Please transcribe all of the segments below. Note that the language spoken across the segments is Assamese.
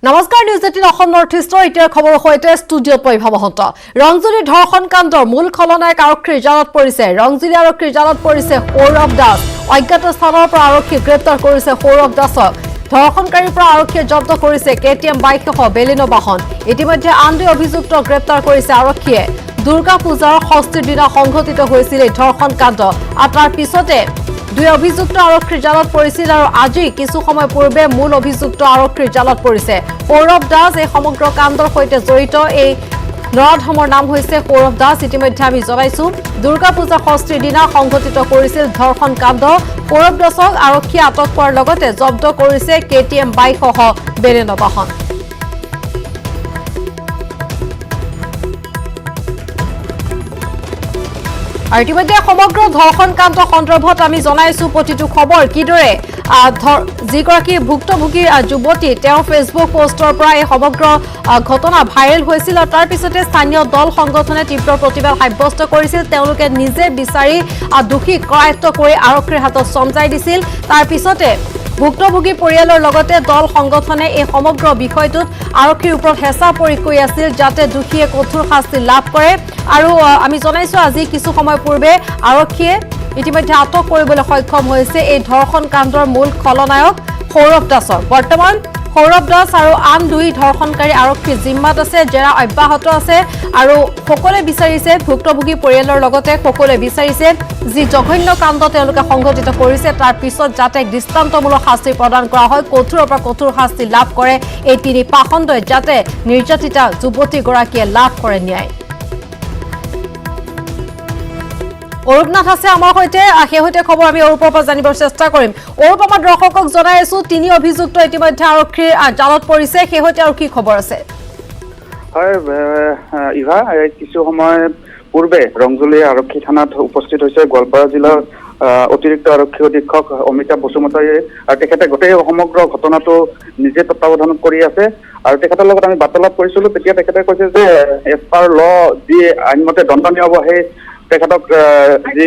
নমস্কাৰ নিউজ 18 অসম নৰ্থ ইষ্টৰ এতিয়া খবৰৰ সৈতে ষ্টুডিঅ'ত পৰিভা মহন্ত ৰংজুলি ধৰ্ষণ কাণ্ডৰ মূল খলনায়ক আৰক্ষীৰ জালত পৰিছে ৰংজুলি আৰক্ষীৰ জালত পৰিছে সৌৰভ দাস অজ্ঞাত স্থানৰ পৰা আৰক্ষী গ্ৰেপ্তাৰ কৰিছে সৌৰভ দাসক ধৰ্ষণকাৰীৰ পৰা আৰক্ষীয়ে জব্দ কৰিছে কেটিএম বাইক সহ বেলিনো বাহন ইতিমধ্যে আন দুই অভিযুক্তক গ্ৰেপ্তাৰ কৰিছে আৰক্ষীয়ে দুৰ্গা পূজাৰ ষষ্ঠীৰ দিনা সংঘটিত হৈছিল এই ধৰ্ষণ কাণ্ড আৰু তাৰ পিছতে দুই অভিযুক্ত আৰক্ষীৰ জালত পৰিছিল আৰু আজি কিছু সময় পূৰ্বে মূল অভিযুক্ত আৰক্ষীৰ জালত পৰিছে সৌৰভ দাস এই সমগ্ৰ কাণ্ডৰ সৈতে জড়িত এই নৰাধমৰ নাম হৈছে সৌৰভ দাস ইতিমধ্যে আমি জনাইছো দুৰ্গা পূজা ষষ্ঠীৰ দিনা সংঘটিত কৰিছিল ধৰ্ষণ কাণ্ড সৌৰভ দাসক আৰক্ষীয়ে আটক কৰাৰ লগতে জব্দ কৰিছে কেটিএম বাইক সহ বেলিনো বাহন আৰু ইতিমধ্যে সমগ্ৰ ধৰ্ষণ কাণ্ড সন্দৰ্ভত আমি জনাইছো প্ৰতিটো খবৰ কিদৰে যিগৰাকী ভুক্তভোগী যুৱতী তেওঁ ফেচবুক পোষ্টৰ পৰা এই সমগ্ৰ ঘটনা ভাইৰেল হৈছিল আৰু তাৰ পিছতে স্থানীয় দল সংগঠনে তীব্ৰ প্ৰতিবাদ সাব্যস্ত কৰিছিল তেওঁলোকে নিজে বিচাৰি দোষীক কৰায়ত্ব কৰি আৰক্ষীৰ হাতত চমজাই দিছিল তাৰ পিছতে ভুক্তভোগী পৰিয়ালৰ লগতে দল সংগঠনে এই সমগ্ৰ বিষয়টোত আৰক্ষীৰ ওপৰত হেঁচা প্ৰয়োগ কৰি আছিল যাতে দোষীয়ে কঠোৰ শাস্তি লাভ কৰে আৰু আমি জনাইছো আজি কিছু সময় পূৰ্বে আৰক্ষীয়ে ইতিমধ্যে আটক কৰিবলৈ সক্ষম হৈছে এই ধৰ্ষণ কাণ্ডৰ মূল খলনায়ক সৌৰভ দাসক বৰ্তমান সৌৰভ দাস আৰু আন দুই ধৰ্ষণকাৰী আৰক্ষীৰ জিম্মাত আছে জেৰা অব্যাহত আছে আৰু সকলোৱে বিচাৰিছে ভুক্তভোগী পৰিয়ালৰ লগতে সকলোৱে বিচাৰিছে যি জঘন্য কাণ্ড তেওঁলোকে সংঘটিত কৰিছে তাৰ পিছত যাতে দৃষ্টান্তমূলক শাস্তি প্ৰদান কৰা হয় কঠোৰৰ পৰা কঠোৰ শাস্তি লাভ কৰে এই তিনি পাখণ্ডই যাতে নিৰ্যাতিতা যুৱতীগৰাকীয়ে লাভ কৰে ন্যায় অৰূপনাথ আছে আমাৰ সৈতে শেহতীয়া খবৰ আমি অৰূপৰ পৰা জানিবৰ চেষ্টা কৰিম অৰূপ আমাৰ দৰ্শকক জনাই আছো তিনি অভিযুক্ত ইতিমধ্যে আৰক্ষীৰ জালত পৰিছে শেহতীয়া আৰু কি খবৰ আছে হয় ইভা কিছু সময় পূৰ্বে ৰংজুলি আৰক্ষী থানাত উপস্থিত হৈছে গোৱালপাৰা জিলাৰ অতিৰিক্ত আৰক্ষী অধীক্ষক অমিতাভ বসুমতাৰীয়ে আৰু তেখেতে গোটেই সমগ্ৰ ঘটনাটো নিজে তত্বাৱধান কৰি আছে আৰু তেখেতৰ লগত আমি বাৰ্তালাপ কৰিছিলো তেতিয়া তেখেতে কৈছে যে এজ পাৰ ল যি আইনমতে দণ্ডনীয় হ'ব সেই তেখেতক যি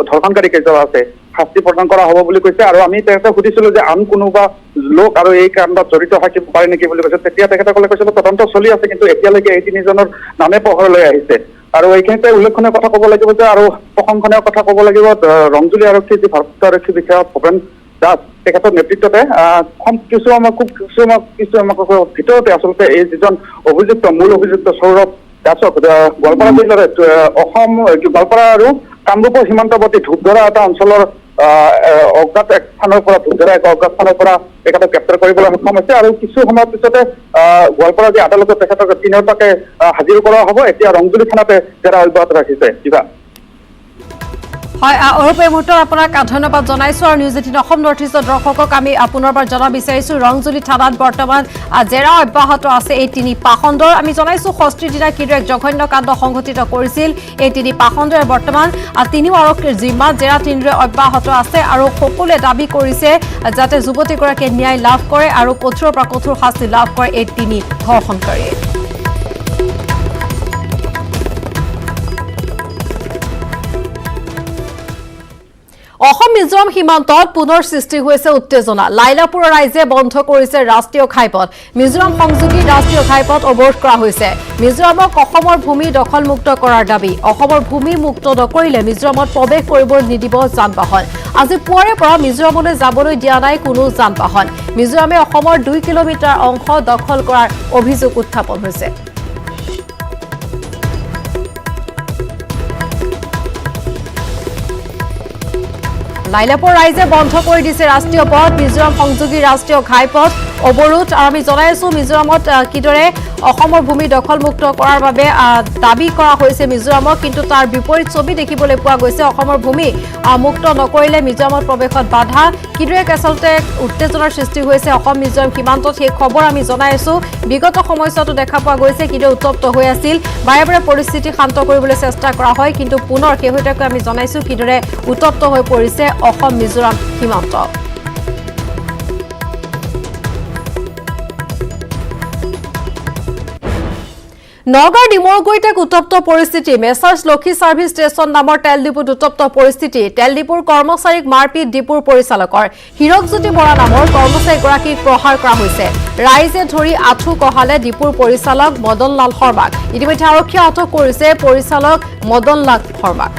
ধৰ্ষণকাৰী কেইজন আছে শাস্তি প্ৰদান কৰা হ'ব বুলি কৈছে আৰু আমি তেখেতক সুধিছিলো যে আন কোনোবা লোক আৰু এই কাণ্ডত জড়িত থাকিব পাৰে নেকি বুলি কৈছে তেতিয়া তেখেতসকলে কৈছিল তদন্ত চলি আছে কিন্তু এতিয়ালৈকে এই তিনিজনৰ নামে পোহৰলৈ আহিছে আৰু এইখিনিতে উল্লেখনীয় কথা ক'ব লাগিব যে আৰু প্ৰশংসনীয় কথা ক'ব লাগিব ৰংজুলি আৰক্ষী যি ভাৰপ্ৰাপ্ত আৰক্ষী বিষয়া ভৱেন দাস তেখেতৰ নেতৃত্বতে কিছু ভিতৰতে আচলতে এই যিজন অভিযুক্ত মূল অভিযুক্ত সৌৰভ দাসক গোৱালপাৰা জিলাৰ অসম গোৱালপাৰা আৰু কামৰূপৰ সীমান্তৱৰ্তী ধূপধৰা এটা অঞ্চলৰ অজ্ঞাত এক স্থানৰ পৰা ধূপধৰা এক অজ্ঞাত স্থানৰ পৰা তেখেতক গ্ৰেপ্তাৰ কৰিবলৈ সক্ষম হৈছে আৰু কিছু সময়ৰ পিছতে গোৱালপাৰা যি আদালতত তেখেতক তিনিওটাকে হাজিৰ কৰা হ'ব এতিয়া ৰংজুলি থানাতে জেৰা অব্যাহত ৰাখিছে কিবা হয় অৰূপ এই মুহূৰ্তত আপোনাক ধন্যবাদ জনাইছো আৰু নিউজ 18 অসম নৰ্থ ইষ্টৰ দৰ্শকক আমি পুনৰবাৰ জনাব বিচাৰিছো ৰংজুলি থানাত বৰ্তমান জেৰা অব্যাহত আছে এই তিনি পাখণ্ডৰ আমি জনাইছো ষষ্ঠীৰ দিনা কিদৰে জঘন্য কাণ্ড সংঘটিত কৰিছিল এই তিনি পাখণ্ডৰে বৰ্তমান তিনিও আৰক্ষীৰ জিম্মাত জেৰা তিনিৰে অব্যাহত আছে আৰু সকলোৱে দাবী কৰিছে যাতে যুৱতীগৰাকীয়ে ন্যায় লাভ কৰে আৰু কঠোৰৰ পৰা কঠোৰ শাস্তি লাভ কৰে এই তিনি ধৰ্ষণকাৰীয়ে অসম মিজোৰাম সীমান্তত পুনৰ সৃষ্টি হৈছে উত্তেজনা লাইলাপুৰৰ ৰাইজে বন্ধ কৰিছে ৰাষ্ট্ৰীয় ঘাইপথ মিজোৰাম সংযোগী ৰাষ্ট্ৰীয় ঘাইপথ অৱৰোধ কৰা হৈছে মিজোৰামক অসমৰ ভূমি দখলমুক্ত কৰাৰ দাবী অসমৰ ভূমি মুক্ত নকৰিলে মিজোৰামত প্ৰৱেশ কৰিব নিদিব যান বাহন আজি পুৱাৰে পৰা মিজোৰামলৈ যাবলৈ দিয়া নাই কোনো যান বাহন মিজোৰামে অসমৰ 2 কিলোমিটাৰ অংশ দখল কৰাৰ অভিযোগ উত্থাপন হৈছে লাইলাপুৰ ৰাইজে বন্ধ কৰি দিছে ৰাষ্ট্ৰীয় পথ মিজোৰাম সংযোগী ৰাষ্ট্ৰীয় ঘাইপথ অৱৰোধ আৰু আমি জনাইছো মিজোৰামত কিদৰে অসমৰ ভূমি দখলমুক্ত কৰাৰ বাবে দাবী কৰা হৈছে মিজোৰামক কিন্তু তাৰ বিপৰীত ছবি দেখিবলৈ পোৱা গৈছে অসমৰ ভূমি মুক্ত নকৰিলে মিজোৰামত প্ৰৱেশত বাধা কিদৰে আচলতে উত্তেজনাৰ সৃষ্টি হৈছে অসম মিজোৰাম সীমান্তত সেই খবৰ আমি জনাইছো বিগত সময়ছোৱাতো দেখা পোৱা গৈছে কিদৰে উত্তপ্ত হৈ আছিল বাৰে বাৰে পৰিস্থিতি শান্ত কৰিবলৈ চেষ্টা কৰা হয় কিন্তু পুনৰ শেহতীয়াকৈ আমি জনাইছো কিদৰে উত্তপ্ত হৈ পৰিছে অসম মিজোৰাম সীমান্ত নগাঁৱৰ ডিমৰগুৰিত এক উত্তপ্ত পৰিস্থিতি মেছাৰ্ছ লক্ষী ছাৰ্ভিচ ষ্টেচন নামৰ তেল ডিপুত উত্তপ্ত পৰিস্থিতি তেল ডিপুৰ কৰ্মচাৰীক মাৰপিট ডিপুৰ পৰিচালকৰ হীৰকজ্যোতি বৰা নামৰ কৰ্মচাৰীগৰাকীক প্ৰহাৰ কৰা হৈছে ৰাইজে ধৰি আঁঠু কঢ়ালে ডিপুৰ পৰিচালক মদনলাল শৰ্মাক ইতিমধ্যে আৰক্ষীয়ে আটক কৰিছে পৰিচালক মদনলাল শৰ্মাক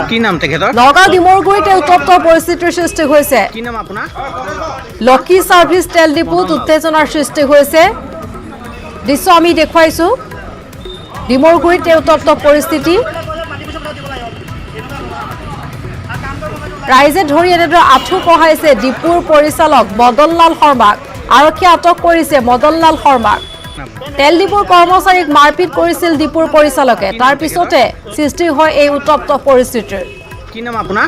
কি নাম তেখেতৰ নগাঁও ডিমৰগুৰিতে উত্তপ্ত পৰিস্থিতিৰ সৃষ্টি হৈছে কি নাম আপোনাৰ লক্ষী ছাৰ্ভিচ তেল ডিপুত উত্তেজনাৰ সৃষ্টি হৈছে দৃশ্য আমি দেখুৱাইছো ডিমৰগুৰিতে উত্তপ্ত পৰিস্থিতি ৰাইজে ধৰি এনেদৰে আঁঠু কঢ়াইছে ডিপুৰ পৰিচালক মদনলাল শৰ্মাক আৰক্ষীয়ে আটক কৰিছে মদনলাল শৰ্মাক তেল ডিপুৰ কৰ্মচাৰীক মাৰপিট কৰিছিল ডিপুৰ পৰিচালকে তাৰ পিছতে সৃষ্টি হয় এই উত্তপ্ত পৰিস্থিতিৰ কি নাম আপোনাৰ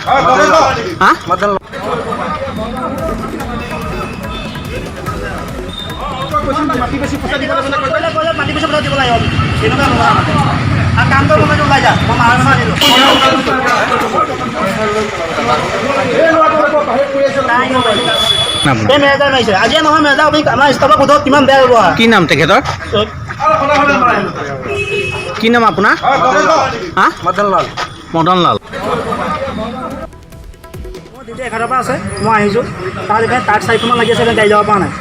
আজিয়ে নহয় মেজা আমাৰ ষ্টাফক সোধক কিমান বেয়া ব্যৱহাৰ কি নাম তেখেতৰ কি নাম আপোনাৰ মদনলাল মোৰ ডিউটি 11 পৰা আছে মই আহিছোঁ তাৰ ইফালে তাত 4খনমান লাগি আছে গাড়ী যাব পৰা নাই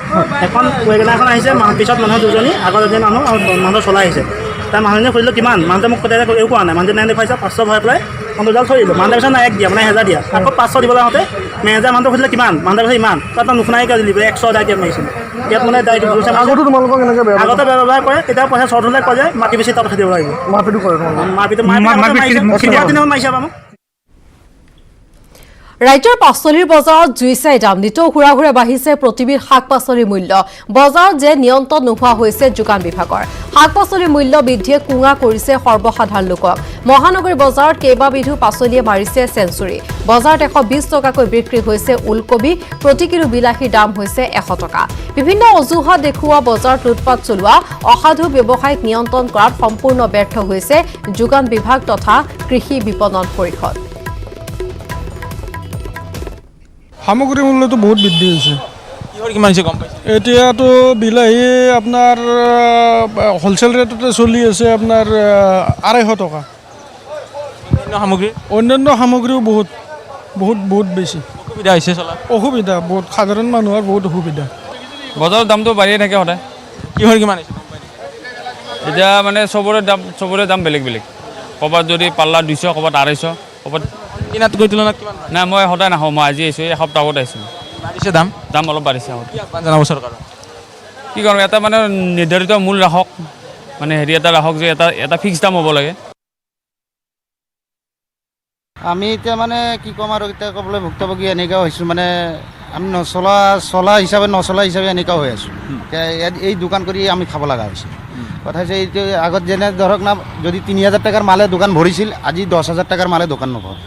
এখন ৱেগনাৰ এখন আহিছে পিছত মানুহ দুজনী আগত এজন মানুহ আৰু মানুহ চলাই আহিছে তাৰ মানুহজনে সুধিলোঁ কিমান মানুহটোৱে মোক কথা একো কোৱা নাই মানুহজনে নাই দেখুৱাইছে 500 ভৰাই পেলাই মানুহজন থৈ দিলোঁ মানুহ পিছত নাই 1 দিয়া মানে 1000 দিয়া আকৌ 500 দিবলৈ আহোঁতে মেনেজাৰ মানুহটো সুধিলে কিমান মানুহ পিছত ইমান তাত নুশুনাই কিয় দিলি 100 ডাইৰেক্ট মাৰিছিলোঁ ইয়াত মানে ডাইৰেক্ট আগতো তোমালোকক এনেকৈ আগতে ব্যৱহাৰ কৰে তেতিয়া পইচা শ্বৰ্ট হ'লে কয় যে মাটি বেছি তাত দিব লাগিব মাৰপিটো কৰে মাৰপিটো মাৰিছে বাৰু ৰাজ্যৰ পাচলিৰ বজাৰত জুই চাই দাম নিতৌ হুৰাহুৰে বাঢ়িছে প্ৰতিবিধ শাক পাচলিৰ মূল্য বজাৰত যে নিয়ন্ত্ৰণ নোহোৱা হৈছে যোগান বিভাগৰ শাক পাচলিৰ মূল্য বৃদ্ধিয়ে কুঙা কৰিছে সৰ্বসাধাৰণ লোকক মহানগৰী বজাৰত কেইবাবিধো পাচলিয়ে মাৰিছে চেঞ্চুৰী বজাৰত 120 টকাকৈ বিক্ৰী হৈছে ওলকবি প্ৰতি কিলো বিলাহীৰ দাম হৈছে 100 টকা বিভিন্ন অজুহাত দেখুওৱা বজাৰত লুটপাট চলোৱা অসাধু ব্যৱসায়িক নিয়ন্ত্ৰণ কৰাত সম্পূৰ্ণ ব্যৰ্থ হৈছে যোগান বিভাগ তথা কৃষি বিপণন পৰিষদ সামগ্ৰীৰ মূল্যটো বহুত বৃদ্ধি হৈছে কিহৰ কিমান হৈছে গম পাইছে এতিয়াতো বিলাহী আপোনাৰ হোলচেল ৰেটতে চলি আছে আপোনাৰ 250 টকা সামগ্ৰী অন্যান্য সামগ্ৰীও বহুত বহুত বহুত বেছি অসুবিধা হৈছে চলা অসুবিধা বহুত সাধাৰণ মানুহৰ বহুত অসুবিধা বজাৰৰ দামটো বাঢ়িয়ে থাকে সদায় কিহৰ কিমান হৈছে এতিয়া মানে চবৰে দাম বেলেগ বেলেগ ক'ৰবাত যদি পাল্লা 200 ক'ৰবাত 250 ক'ৰবাত কিনাতকৈ তুলনাত কিমান নাই মই সদায় নাখাওঁ মই আজি আহিছোঁ এসপ্তাহ আগত আহিছোঁ বাঢ়িছে দাম দাম অলপ বাঢ়িছে আগত কি আহ্বান জনাব চৰকাৰক কি কৰোঁ এটা মানে নিৰ্ধাৰিত মূল ৰাখক মানে হেৰি এটা ৰাখক যে এটা ফিক্স দাম হ'ব লাগে আমি এতিয়া মানে কি ক'ম আৰু এতিয়া ক'বলৈ ভুক্তভোগী এনেকুৱাও হৈছোঁ মানে আমি চলা হিচাপে এনেকুৱা হৈ আছোঁ এতিয়া এই দোকান কৰি আমি খাব লগা হৈছে কথা হৈছে এইটো আগত যেনে ধৰক না যদি 3000 টকাৰ মালে দোকান ভৰিছিল আজি 10000 টকাৰ মালে দোকান নভৰে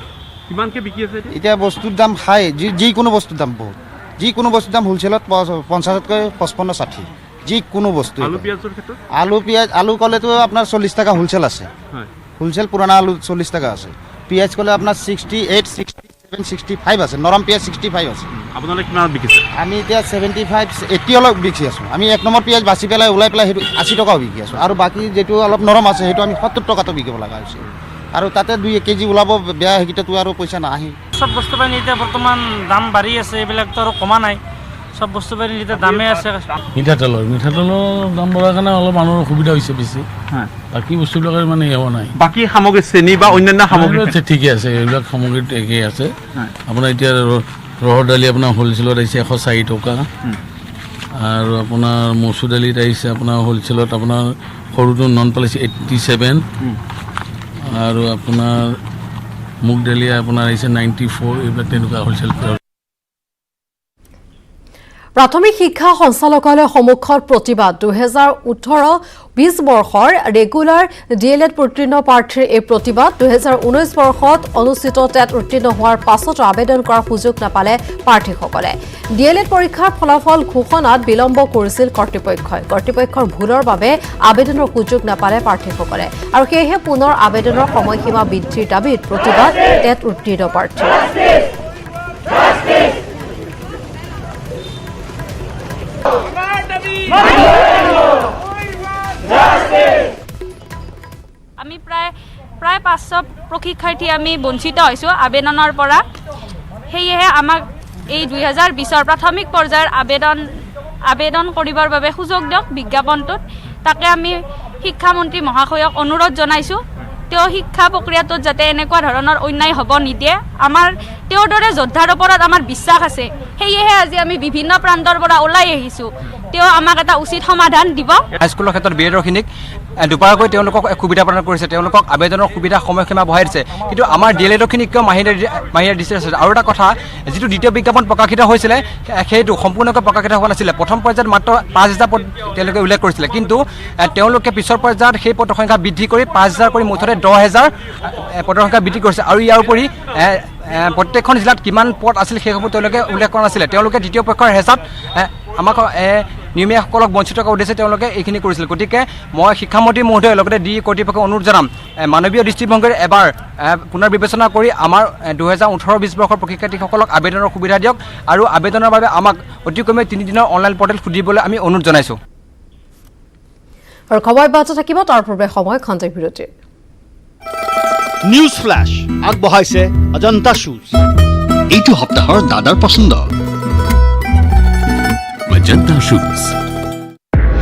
কিমানকৈ বিকি আছে এতিয়া বস্তুৰ দাম হাই যিকোনো বস্তুৰ দাম বহুত যিকোনো বস্তুৰ দাম হোলচেলত 50তকৈ 55-60 যিকোনো বস্তু আলু পিঁয়াজ আলু ক'লেতো আপোনাৰ 40 টকা হোলচেল আছে হোলচেল পুৰণা আলু 40 টকা আছে পিঁয়াজ ক'লে আপোনাৰ 68, 67, 65 আছে নৰম পিঁয়াজ 65 আছে আপোনালোকে কিমানত বিকিছে আমি এতিয়া 75, 80 অলপ বিকি আছোঁ আমি 1 নম্বৰ পিঁয়াজ বাছি পেলাই ওলাই পেলাই সেইটো 80 টকাও বিকি আছোঁ আৰু বাকী যিটো অলপ নৰম আছে সেইটো আমি 70 টকাতো বিকিব লগা হৈছে আৰু তাতে 2 কেজি ওলাব বেয়া সেইকেইটাতো আৰু পইচা নাহে সব বস্তু পানী এতিয়া বৰ্তমান দাম বাঢ়ি আছে এইবিলাকতো আৰু কমা নাই সব বস্তু পানী এতিয়া দামে আছে মিঠাতেলৰ দাম বঢ়াৰ কাৰণে অলপ মানুহৰ অসুবিধা হৈছে বেছি বাকী বস্তুবিলাকৰ মানে হোৱা নাই বাকী সামগ্ৰী চেনি বা অন্যান্য সামগ্ৰী ঠিকে আছে এইবিলাক সামগ্ৰী একেই আছে আপোনাৰ এতিয়া ৰহৰ দালি আপোনাৰ হ'লচেলত আহিছে 140 টকা আৰু আপোনাৰ মচুৰ দালিত আহিছে আপোনাৰ হ'লচেলত আপোনাৰ সৰুটো নন পালিছ 87 আৰু আপোনাৰ মুগ দালি আপোনাৰ আহিছে 94 এইবিলাক তেনেকুৱা হ'লচেল প্ৰাথমিক শিক্ষা সঞ্চালকালয়ৰ সন্মুখত প্ৰতিবাদ 2018-20 বৰ্ষৰ ৰেগুলাৰ ডিএলএড উত্তীৰ্ণ প্ৰাৰ্থীৰ এই প্ৰতিবাদ 2019 বৰ্ষত অনুষ্ঠিত টেট উত্তীৰ্ণ হোৱাৰ পাছতো আবেদন কৰাৰ সুযোগ নাপালে প্ৰাৰ্থীসকলে ডিএলএড পৰীক্ষাৰ ফলাফল ঘোষণাত বিলম্ব কৰিছিল কৰ্তৃপক্ষৰ ভুলৰ বাবে আবেদনৰ সুযোগ নাপালে প্ৰাৰ্থীসকলে আৰু সেয়েহে পুনৰ আবেদনৰ সময়সীমা বৃদ্ধিৰ দাবীত প্ৰতিবাদ টেট উত্তীৰ্ণ প্ৰাৰ্থী আমি প্ৰায় 500 প্ৰশিক্ষাৰ্থী আমি বঞ্চিত হৈছোঁ আবেদনৰ পৰা সেয়েহে আমাক এই 2020 প্ৰাথমিক পৰ্যায়ৰ আবেদন কৰিবৰ বাবে সুযোগ দিয়ক বিজ্ঞাপনটোত তাকে আমি শিক্ষামন্ত্ৰী মহাশয়ক অনুৰোধ জনাইছোঁ তেওঁ শিক্ষা প্ৰক্ৰিয়াটোত যাতে এনেকুৱা ধৰণৰ অন্যায় হ'ব নিদিয়ে আমাৰ তেওঁৰ দৰে যোদ্ধাৰ ওপৰত আমাৰ বিশ্বাস আছে সেয়েহে আজি আমি বিভিন্ন প্ৰান্তৰ পৰা ওলাই আহিছোঁ তেওঁ আমাক এটা উচিত সমাধান দিব হাইস্কুলৰ ক্ষেত্ৰত বিএডৰখিনিক দুবাৰকৈ তেওঁলোকক সুবিধা প্ৰদান কৰিছে তেওঁলোকক আবেদনৰ সুবিধা সময়সীমা বঢ়াই দিছে কিন্তু আমাৰ ডিএলএডৰখিনিক কিয় মাহিৰে দিছে আৰু এটা কথা যিটো দ্বিতীয় বিজ্ঞাপন প্ৰকাশিত হৈছিলে সেইটো সম্পূৰ্ণকৈ প্ৰকাশিত হোৱা নাছিলে প্ৰথম পৰ্যায়ত মাত্ৰ 5,000 পদ তেওঁলোকে উল্লেখ কৰিছিলে কিন্তু তেওঁলোকে পিছৰ পৰ্যায়ত সেই পদৰ সংখ্যা বৃদ্ধি কৰি 5,000 কৰি মুঠতে 10,000 পদৰ সংখ্যা বৃদ্ধি কৰিছে আৰু ইয়াৰ উপৰি প্ৰত্যেকখন জিলাত কিমান পদ আছিল সেইসমূহ তেওঁলোকে উল্লেখ কৰা নাছিলে তেওঁলোকে দ্বিতীয় পক্ষৰ হেঁচাত আমাক নিয়মীয়াসকলক বঞ্চিত কৰাৰ উদ্দেশ্যে তেওঁলোকে এইখিনি কৰিছিল গতিকে মই শিক্ষামন্ত্ৰী মহোদয়ৰ লগতে ডি কৰ্তৃপক্ষক অনুৰোধ জনাম মানৱীয় দৃষ্টিভংগীৰে এবাৰ পুনৰ বিবেচনা কৰি আমাৰ 2018-20 বৰ্ষৰ প্ৰশিক্ষাৰ্থীসকলক আবেদনৰ সুবিধা দিয়ক আৰু আবেদনৰ বাবে আমাক অতি কমে 3 দিনৰ অনলাইন পৰ্টেল খুলিবলৈ আমি অনুৰোধ জনাইছোঁ আৰু খবৰ অব্যাহত থাকিব তাৰ পূৰ্বে সময় খন্তেক বিৰতি নিউজ ফ্ল্যাশ আগবঢ়াইছে অজন্তা শুজ এইটো সপ্তাহৰ দাদাৰ পছন্দ অজন্তা শুজ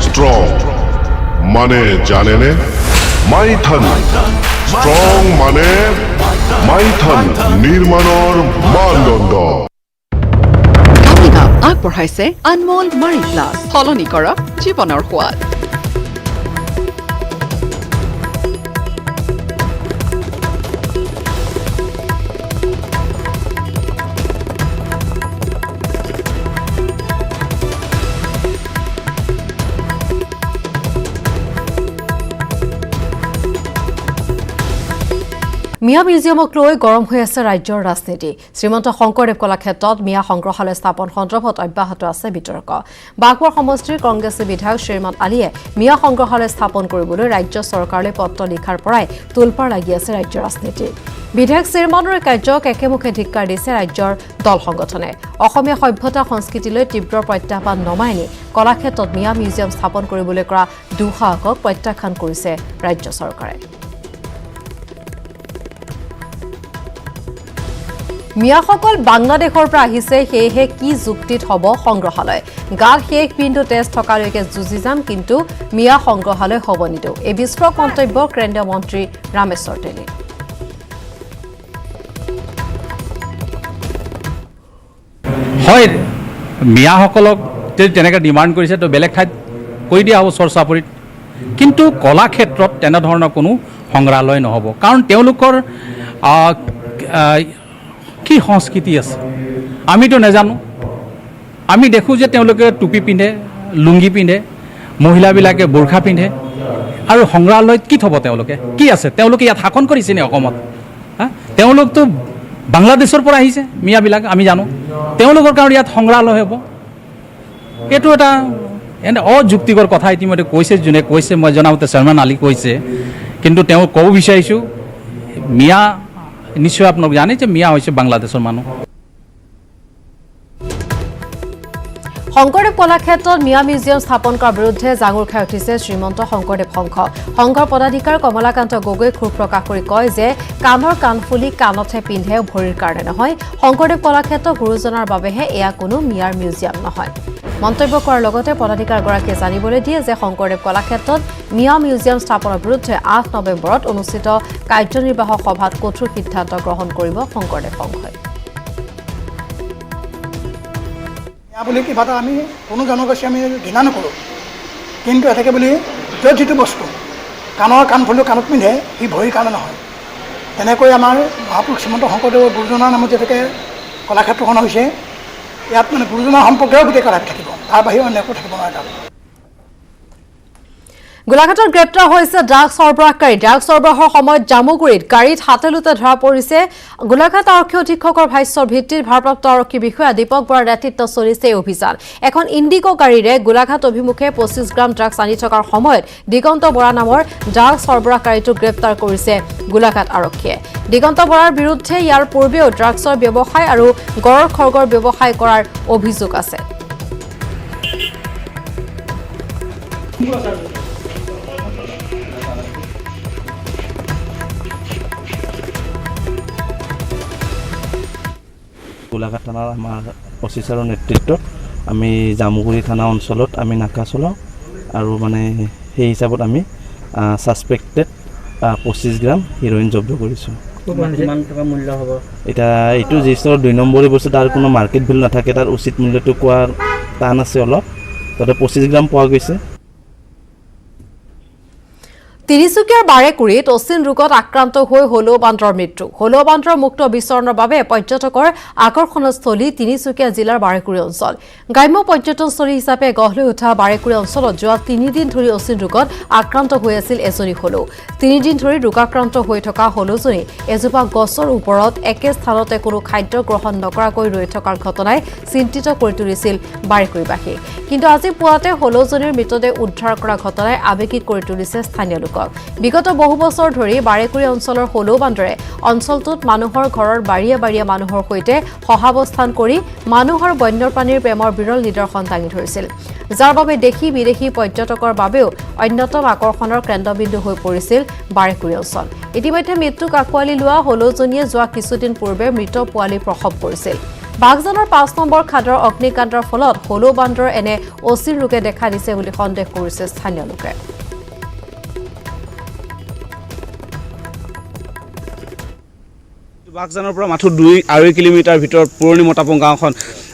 স্ট্ৰং মানে জানেনে মাইথন স্ট্ৰং মানে মাইথন নিৰ্মাণৰ মানদণ্ড আগবঢ়াইছে আনমোল মাৰি প্লাছ সলনি কৰক জীৱনৰ সোৱাদ মিয়া মিউজিয়ামক লৈ গৰম হৈ আছে ৰাজ্যৰ ৰাজনীতি শ্ৰীমন্ত শংকৰদেৱ কলাক্ষেত্ৰত মিয়া সংগ্ৰহালয় স্থাপন সন্দৰ্ভত অব্যাহত আছে বিতৰ্ক বাগবৰ সমষ্টিৰ কংগ্ৰেছী বিধায়ক শ্ৰীমান আলীয়ে মিয়া সংগ্ৰহালয় স্থাপন কৰিবলৈ ৰাজ্য চৰকাৰলৈ পত্ৰ লিখাৰ পৰাই তোলপাৰ লাগি আছে ৰাজ্যৰ ৰাজনীতি বিধায়ক শ্ৰীমানৰ কাৰ্যক একেমুখে ধিক্কাৰ দিছে ৰাজ্যৰ দল সংগঠনে অসমীয়া সভ্যতা সংস্কৃতিলৈ তীব্ৰ প্ৰত্যাহ্বান নমাই নি কলাক্ষেত্ৰত মিয়া মিউজিয়াম স্থাপন কৰিবলৈ কৰা দুঃসাহসক প্ৰত্যাখ্যান কৰিছে ৰাজ্য চৰকাৰে মিয়াসকল বাংলাদেশৰ পৰা আহিছে সেয়েহে কি যুক্তিত হ'ব সংগ্ৰহালয় গাত শেষ বিন্দু তেজ থকালৈকে যুঁজি যাম কিন্তু মিয়া সংগ্ৰহালয় হ'ব নিদিওঁ এই বিস্ফোৰক মন্তব্য কেন্দ্ৰীয় মন্ত্ৰী ৰামেশ্বৰ তেলী হয় মিয়াসকলক তেনেকৈ ডিমাণ্ড কৰিছে তো বেলেগ ঠাইত কৰি দিয়া হ'ব চৰ্চাপৰিত কিন্তু কলাক্ষেত্ৰত তেনেধৰণৰ কোনো সংগ্ৰহালয় নহ'ব কাৰণ তেওঁলোকৰ কি সংস্কৃতি আছে আমিতো নাজানো আমি দেখোঁ যে তেওঁলোকে টুপি পিন্ধে লুংগি পিন্ধে মহিলাবিলাকে বোৰখা পিন্ধে আৰু সংগ্ৰহালয়ত কি থ'ব তেওঁলোকে কি আছে তেওঁলোকে ইয়াত শাসন কৰিছে নে অসমত তেওঁলোকতো বাংলাদেশৰ পৰা আহিছে মিয়াবিলাক আমি জানো তেওঁলোকৰ কাৰণে ইয়াত সংগ্ৰহালয় হ'ব এইটো এটা এনে অযুক্তিকৰ কথা ইতিমধ্যে কৈছে যোনে কৈছে মই জনামতে শৰ্মান আলী কৈছে কিন্তু তেওঁ ক'ব বিচাৰিছোঁ মিয়া নিশ্চয় আপোনালোক জানে যে মিয়া হৈছে বাংলাদেশৰ মানুহ শংকৰদেৱ কলাক্ষেত্ৰত মিয়া মিউজিয়াম স্থাপন কৰাৰ বিৰুদ্ধে জাঙুৰ খাই উঠিছে শ্ৰীমন্ত শংকৰদেৱ সংঘৰ পদাধিকাৰ কমলাকান্ত গগৈ ক্ষোভ প্ৰকাশ কৰি কয় যে কাণৰ কাণফুলি কাণতহে পিন্ধে ভৰিৰ কাৰণে নহয় শংকৰদেৱ কলাক্ষেত্ৰ গুৰুজনাৰ বাবেহে এয়া কোনো মিয়াৰ মিউজিয়াম নহয় মন্তব্য কৰাৰ লগতে পদাধিকাৰগৰাকীয়ে জানিবলৈ দিয়ে যে শংকৰদেৱ কলাক্ষেত্ৰত মিয়া মিউজিয়াম স্থাপনৰ বিৰুদ্ধে 8 নৱেম্বৰত অনুষ্ঠিত কাৰ্যনিৰ্বাহক সভাত কঠোৰ সিদ্ধান্ত গ্ৰহণ কৰিব শংকৰদেৱ সংঘই বুলি কিবা এটা আমি কোনো জনগোষ্ঠী আমি ঘৃণা নকৰোঁ কিন্তু এটাকে বুলি য'ত যিটো বস্তু কাণৰ কাণফুলি কাণত পিন্ধে সি ভৰিৰ কাৰণে নহয় তেনেকৈ আমাৰ মহাপুৰুষ শ্ৰীমন্ত শংকৰদেৱৰ গুৰুজনাৰ নামত যেনেকৈ কলাক্ষেত্ৰখন হৈছে ইয়াত মানে গুৰুজনাৰ সম্পৰ্কেও গোটেই কলাক্ষেত্ৰ থাকিব তাৰ বাহিৰে অন্য একো থাকিব নোৱাৰে তাত গোলাঘাটত গ্ৰেপ্তাৰ হৈছে ড্ৰাগছ সৰবৰাহকাৰী ড্ৰাগছ সৰবৰাহৰ সময়ত জামুগুৰিত গাড়ীত হাতেলোতে ধৰা পৰিছে গোলাঘাট আৰক্ষী অধীক্ষকৰ ভাষ্যৰ ভিত্তিত ভাৰপ্ৰাপ্ত আৰক্ষী বিষয়া দীপক বৰাৰ নেতৃত্বত চলিছে এই অভিযান এখন ইণ্ডিগো গাড়ীৰে গোলাঘাট অভিমুখে 25 গ্ৰাম ড্ৰাগছ আনি থকাৰ সময়ত দিগন্ত বৰা নামৰ ড্ৰাগছ সৰবৰাহকাৰীটোক গ্ৰেপ্তাৰ কৰিছে গোলাঘাট আৰক্ষীয়ে দিগন্ত বৰাৰ বিৰুদ্ধে ইয়াৰ পূৰ্বেও ড্ৰাগছৰ ব্যৱসায় আৰু গড়ৰ খৰ্গৰ ব্যৱসায় কৰাৰ অভিযোগ আছে গোলাঘাট থানাৰ আমাৰ অফিচাৰৰ নেতৃত্বত আমি জামুগুৰি থানা অঞ্চলত আমি নাকা চলাওঁ আৰু মানে সেই হিচাপত আমি ছাছপেক্টেড 25 গ্ৰাম হিৰইন জব্দ কৰিছোঁ। কিমান টকা মূল্য হ'ব? এতিয়া এইটো যি স্তৰত 2 নম্বৰী বস্তু তাৰ কোনো মাৰ্কেট ভেলু নাথাকে, তাৰ উচিত মূল্যটো কোৱাৰ টান আছে অলপ, তাতে 25 গ্ৰাম পোৱা গৈছে। তিনিচুকীয়াৰ বাৰেকুৰিত অচিন ৰোগত আক্ৰান্ত হৈ হলৌ বান্দৰৰ মৃত্যু। হলৌ বান্দৰৰ মুক্ত বিচৰণৰ বাবে পৰ্যটকৰ আকৰ্ষণস্থলী তিনিচুকীয়া জিলাৰ বাৰেকুৰি অঞ্চল। গ্ৰাম্য পৰ্যটনস্থলী হিচাপে গঢ় লৈ উঠা বাৰেকুৰি অঞ্চলত যোৱা 3 দিন ধৰি অচিন ৰোগত আক্ৰান্ত হৈ আছিল এজনী হলৌ। 3 দিন ধৰি ৰোগাক্ৰান্ত হৈ থকা হলৌজনী এজোপা গছৰ ওপৰত একে স্থানতে কোনো খাদ্য গ্ৰহণ নকৰাকৈ ৰৈ থকাৰ ঘটনাই চিন্তিত কৰি তুলিছিল বাৰেকুৰিবাসীক। কিন্তু আজি পুৱাতে হলৌজনীৰ মৃতদেহ উদ্ধাৰ কৰা ঘটনাই আৱেগিক কৰি তুলিছে স্থানীয় লোকক। বিগত বহু বছৰ ধৰি বাৰেকুৰি অঞ্চলৰ হলৌ বান্দৰে অঞ্চলটোত মানুহৰ ঘৰৰ বাৰীয়ে বাৰীয়ে মানুহৰ সৈতে সহাৱস্থান কৰি মানুহৰ বন্যপ্ৰাণীৰ প্ৰেমৰ বিৰল নিদৰ্শন দাঙি ধৰিছিল, যাৰ বাবে দেশী বিদেশী পৰ্যটকৰ বাবেও অন্যতম আকৰ্ষণৰ কেন্দ্ৰবিন্দু হৈ পৰিছিল বাৰেকুৰি অঞ্চল। ইতিমধ্যে মৃত্যুক আঁকোৱালি লোৱা হলৌজনীয়ে যোৱা কিছুদিন পূৰ্বে মৃত পোৱালি প্ৰসৱ কৰিছিল। বাঘজানৰ 5 নম্বৰ খাদৰ অগ্নিকাণ্ডৰ ফলত হলৌ বান্দৰৰ এনে অচিন ৰোগে দেখা দিছে বুলি সন্দেহ কৰিছে স্থানীয় লোকে। বাঘজানৰ পৰা মাথো 2-2.5 কিলোমিটাৰ ভিতৰত পুৰণি মতাপং গাঁওখন,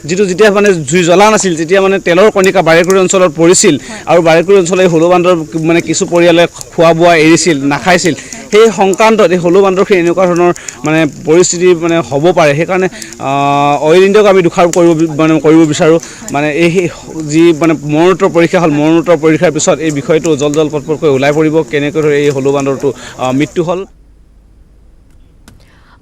যিটো যেতিয়া মানে জুই জ্বলা নাছিল তেতিয়া মানে তেলৰ কণিকা বাৰেকুৰি অঞ্চলত পৰিছিল আৰু বাৰেকুৰি অঞ্চলত এই হলৌ বান্দৰ মানে কিছু পৰিয়ালে খোৱা বোৱা এৰিছিল, নাখাইছিল। সেই সংক্ৰান্তত এই হলৌ বান্দৰখিনি এনেকুৱা ধৰণৰ মানে পৰিস্থিতি মানে হ'ব পাৰে। সেইকাৰণে অইল ইণ্ডিয়াক আমি দোষাৰোপ কৰিব বিচাৰোঁ। মানে এই যি মানে মৰণোত্তৰ পৰীক্ষা হ'ল, মৰণোত্তৰ পৰীক্ষাৰ পিছত এই বিষয়টো জল পটপটকৈ ওলাই পৰিব কেনেকৈ ধৰি এই হলৌ বান্দৰটো মৃত্যু হ'ল।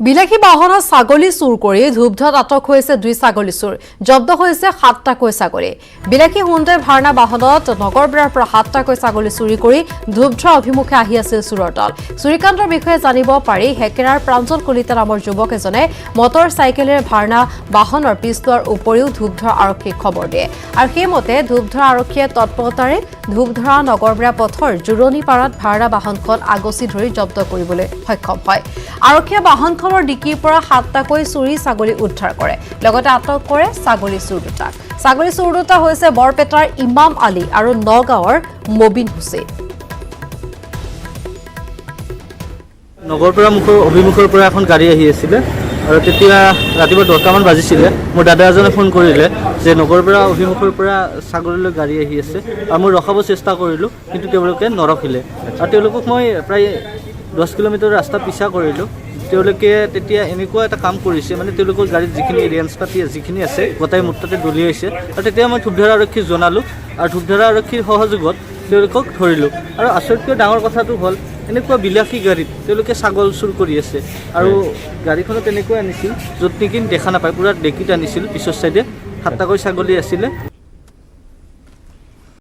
বিলাসী বাহনত ছাগলী চুৰ কৰি ধূপধাত আটক হৈছে 2 ছাগলী চোৰ। জব্দ হৈছে 7টাকৈ ছাগলী। বিলাসী হুণ্ডাই ভাৰ্না বাহনত নগৰবেৰাৰ পৰা 7টাকৈ ছাগলী চুৰি কৰি ধূপধৰা অভিমুখে আহি আছিল চোৰৰ দল। চুৰিকাণ্ডৰ বিষয়ে জানিব পাৰি হেকেৰাৰ প্ৰাঞ্জল কলিতা নামৰ যুৱক এজনে মটৰ চাইকেলেৰে ভাৰ্না বাহনৰ পিছ লোৱাৰ উপৰিও ধূপধৰা আৰক্ষীক খবৰ দিয়ে আৰু সেইমতে ধূপধৰা আৰক্ষীয়ে তৎপৰতাৰে ধূপধৰা নগৰবেৰা পথৰ জোৰণীপাৰাত ভাৰ্না বাহনখন আগচি ধৰি জব্দ কৰিবলৈ সক্ষম হয়। আৰক্ষীয়ে বাহনখন ডিকিৰ পৰা 7টাকৈ চুৰি ছাগলী উদ্ধাৰ কৰে, লগতে আটক কৰে ছাগলী চোৰ দুটাক। ছাগলী চোৰ দুটা হৈছে বৰপেটাৰ ইমাম আলী আৰু নগাঁৱৰ মবিন হুছেইন। নগৰপেৰা অভিমুখৰ পৰা এখন গাড়ী আহি আছিলে আৰু তেতিয়া ৰাতিপুৱা 10টামান বাজিছিলে। মোৰ দাদা এজনে ফোন কৰিলে যে নগৰপেৰা অভিমুখৰ পৰা ছাগলীলৈ গাড়ী আহি আছে আৰু মই ৰখাব চেষ্টা কৰিলোঁ, কিন্তু তেওঁলোকে নৰখিলে আৰু তেওঁলোকক মই প্ৰায় 10 কিলোমিটাৰ ৰাস্তা পিছা কৰিলোঁ। তেওঁলোকে তেতিয়া এনেকুৱা এটা কাম কৰিছে, মানে তেওঁলোকৰ গাড়ীত যিখিনি ৰেঞ্জ পাতি যিখিনি আছে গোটাই মোৰ তাতে দলিয়াইছে আৰু তেতিয়া মই ধূপধৰা আৰক্ষীক জনালোঁ আৰু ধূপধৰা আৰক্ষীৰ সহযোগত তেওঁলোকক ধৰিলোঁ। আৰু আটাইতকৈ ডাঙৰ কথাটো হ'ল এনেকুৱা বিলাসী গাড়ীত তেওঁলোকে ছাগল চুৰ কৰি আছে আৰু গাড়ীখনত এনেকৈ আনিছিল য'ত নেকি দেখা নাপায়, পূৰা ডেকিত আনিছিল। পিছৰ চাইডে 7টাকৈ ছাগলী আছিলে।